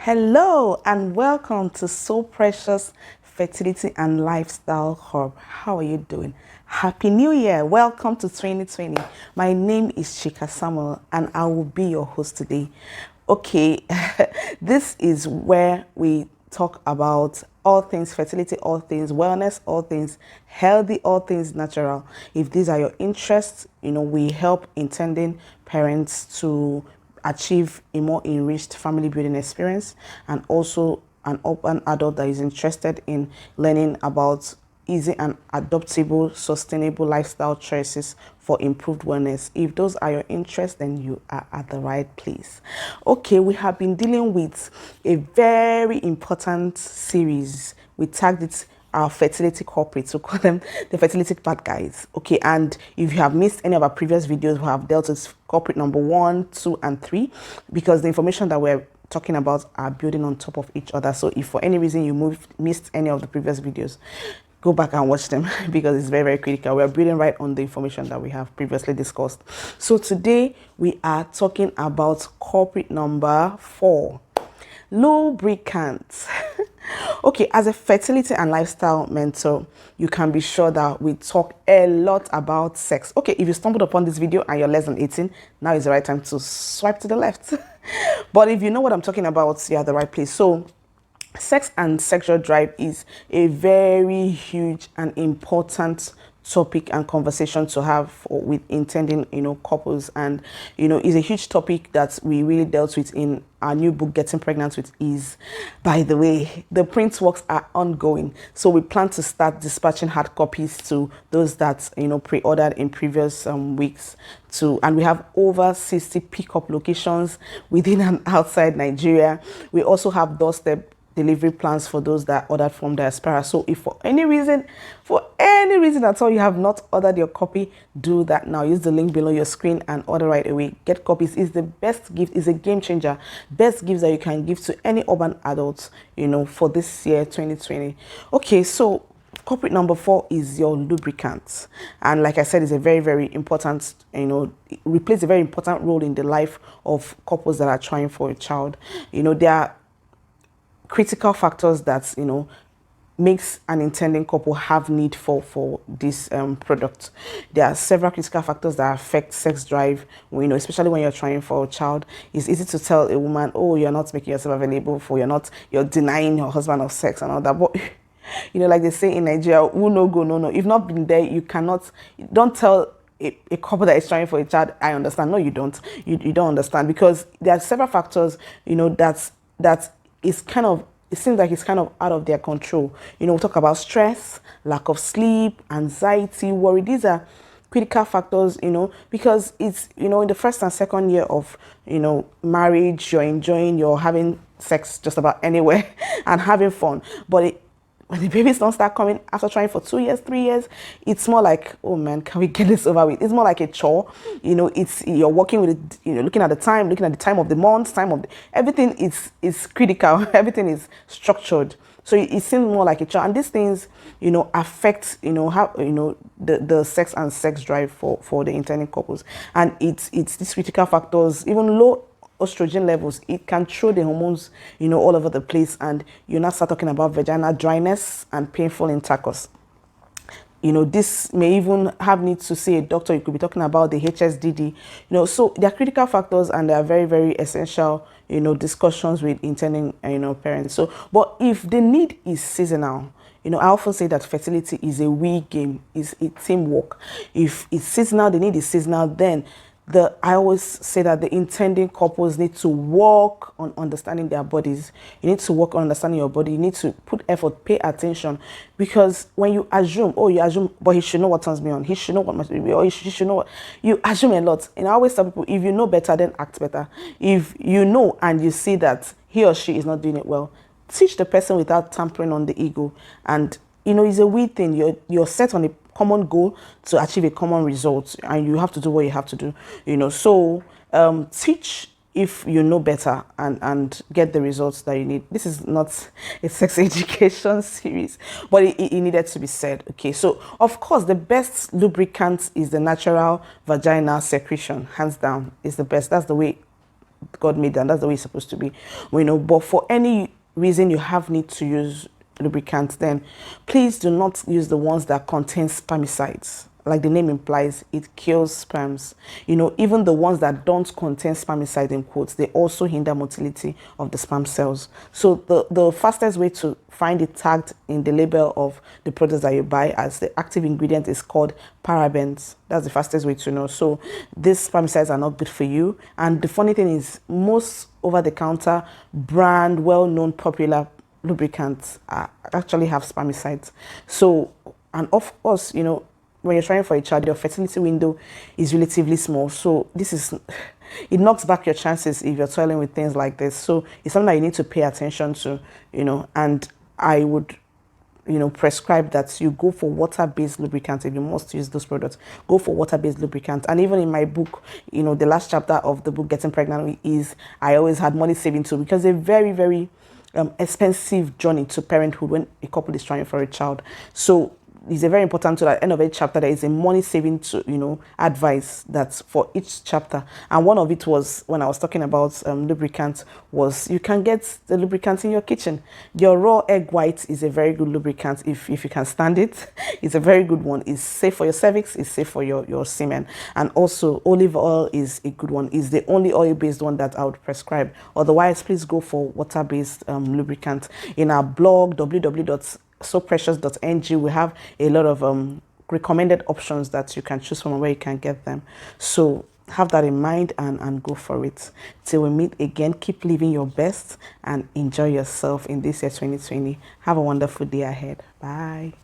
Hello and welcome to So Precious Fertility and Lifestyle Hub. How are you doing? Happy New Year. Welcome to 2020. My name is Chika Samuel and I will be your host today. Okay, this is where we talk about all things fertility, all things wellness, all things healthy, all things natural. If these are your interests, we help intending parents to achieve a more enriched family building experience, and also an open adult that is interested in learning about easy and adoptable, sustainable lifestyle choices for improved wellness. If those are your interests, then you are at the right place. Okay, we have been dealing with a very important series. We tagged it our fertility culprits, so call them the fertility bad guys. Okay, and if you have missed any of our previous videos, we have dealt with culprit number 1, 2, and 3, because the information that we're talking about are building on top of each other. So if for any reason you missed any of the previous videos, go back and watch them because it's very, very critical. We're building right on the information that we have previously discussed. So today we are talking about culprit number 4, lubricants. Okay, as a fertility and lifestyle mentor, you can be sure that we talk a lot about sex. Okay, if you stumbled upon this video and you're less than 18, now is the right time to swipe to the left. But if you know what I'm talking about, you're at the right place. So sex and sexual drive is a very huge and important topic and conversation to have with intending couples, and is a huge topic that we really dealt with in our new book, Getting Pregnant with Ease. By the way, the print works are ongoing, so we plan to start dispatching hard copies to those that pre-ordered in previous weeks too. And we have over 60 pickup locations within and outside Nigeria. We also have doorstep delivery plans for those that ordered from diaspora. So if for any reason at all you have not ordered your copy, do that now. Use the link below your screen and order right away. Get copies. Is the best gift, is a game changer. Best gifts that you can give to any urban adults, for this year 2020. Okay, so culprit number 4 is your lubricants, and like I said, it's a very, very important, it plays a very important role in the life of couples that are trying for a child. There are critical factors that makes an intending couple have need for this product. There are several critical factors that affect sex drive, especially when you're trying for a child. It's easy to tell a woman, oh, you're not making yourself available you're denying your husband of sex and all that. But like they say in Nigeria, who no go no. If not been there, don't tell a couple that is trying for a child, I understand. No, you don't. You don't understand, because there are several factors, that is it seems like it's kind of out of their control. We talk about stress, lack of sleep, anxiety, worry. These are critical factors, because it's, in the first and second year of, marriage, you're having sex just about anywhere and having fun. But when the babies don't start coming after trying for 2 years, 3 years, it's more like, oh man, can we get this over with? It's more like a chore. You're working with it, looking at the time of the month, everything is critical. Everything is structured. So it seems more like a chore. And these things, affect, how, the sex and sex drive for the intending couples. And it's these critical factors, even low estrogen levels, it can throw the hormones all over the place, and you now start talking about vaginal dryness and painful intercourse. This may even have need to see a doctor. You could be talking about the HSDD. So they are critical factors, and they are very, very essential discussions with intending parents. So but if the need is seasonal, I often say that fertility is a we game, is a teamwork. If it's seasonal, the need is seasonal, then I always say that the intending couples need to work on understanding their bodies. You need to work on understanding your body. You need to put effort, pay attention, because when you assume, but he should know what turns me on. He should know what must be, or he should know what. You assume a lot. And I always tell people, if you know better, then act better. If you know and you see that he or she is not doing it well, teach the person without tampering on the ego. And it's a weird thing. You're set on a common goal to achieve a common result, and you have to do what you have to do. So teach if you know better, and get the results that you need. This is not a sex education series, but it needed to be said. Okay, so of course the best lubricant is the natural vaginal secretion. Hands down, is the best. That's the way God made, and that's the way it's supposed to be. You know, but for any reason you have need to use lubricants, then please do not use the ones that contain spermicides. Like the name implies, it kills sperms. You know, even the ones that don't contain spermicide in quotes, they also hinder motility of the sperm cells. So the fastest way to find it tagged in the label of the products that you buy as the active ingredient is called parabens. That's the fastest way to know. So these spermicides are not good for you. And the funny thing is, most over-the-counter brand, well-known, popular lubricants actually have spermicides. So, and of course, you know, when you're trying for a child, your fertility window is relatively small. So this is, it knocks back your chances if you're toiling with things like this. So it's something that you need to pay attention to, you know, and I would, you know, prescribe that you go for water-based lubricants. If you must use those products, go for water-based lubricants. And even in my book, you know, the last chapter of the book, Getting Pregnant, is I always had money saving too, because they're very, very expensive journey to parenthood when a couple is trying for a child. So it's a very important to the end of each chapter there is a money saving to, you know, advice that's for each chapter. And one of it was when I was talking about lubricants, was you can get the lubricant in your kitchen. Your raw egg white is a very good lubricant if you can stand it. It's a very good one. It's safe for your cervix, it's safe for your semen. And also olive oil is a good one. It's the only oil-based one that I would prescribe. Otherwise, please go for water-based lubricant. In our blog, www.soprecious.ng, we have a lot of recommended options that you can choose from where you can get them. So have that in mind and go for it. Till we meet again, keep living your best and enjoy yourself in this year 2020. Have a wonderful day ahead. Bye.